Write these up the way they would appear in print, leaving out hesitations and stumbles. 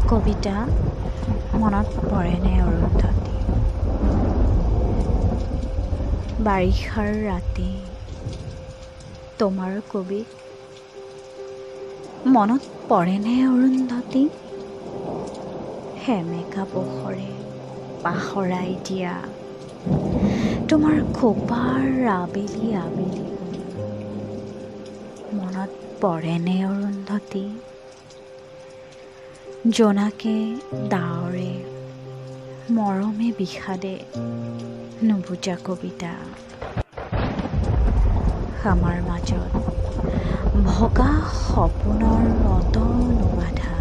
কবিতা মনত পৰেনে অৰুন্ধতী? বাৰিষাৰ ৰাতি তোমাৰ কবিত মনত পৰেনে অৰুন্ধতী? সেমেকা পোহৰে পাহৰাই দিয়া তোমাৰ খোপাৰ আবেলি আবেলি মনত পৰেনে অৰুন্ধতী? জোনাকে ডাৱৰে মৰমে বিষাদে নুবুজা কবিতা, আমাৰ মাজত ভগা সপোনৰ অতনো বাধা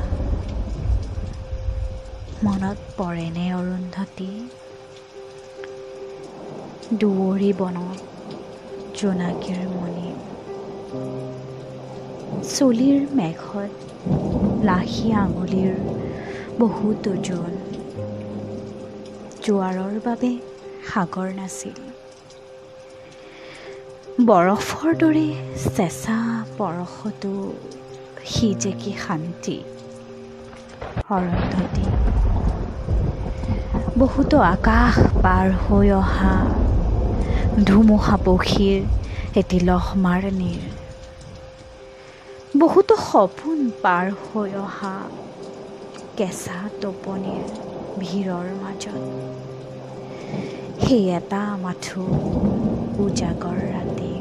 মনত পৰেনে অৰুন্ধতী? দুৱৰী বনত জোনাকীৰ মণি চুলিৰ মেঘত লাহি আঙুলিৰ বহুতো জোন, জোৱাৰৰ বাবে সাগৰ নাছিল, বৰফৰ দৰে চেঁচা পৰশতো সি যে কি শান্তি অৰুন্ধতী। বহুতো আকাশ পাৰ হৈ অহা ধুমুহা পক্ষীৰ এটি লহমাৰ নীৰ, বহুতো সপোন পাৰ হৈ অহা কেঁচা টোপনিৰ ভিৰৰ মাজত সেই এটা মাথো উজাগৰ ৰাতি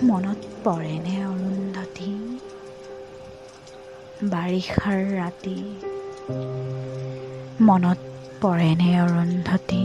মনত পৰেনে অৰুন্ধতী? বাৰিষাৰ ৰাতি মনত পৰেনে অৰুন্ধতী?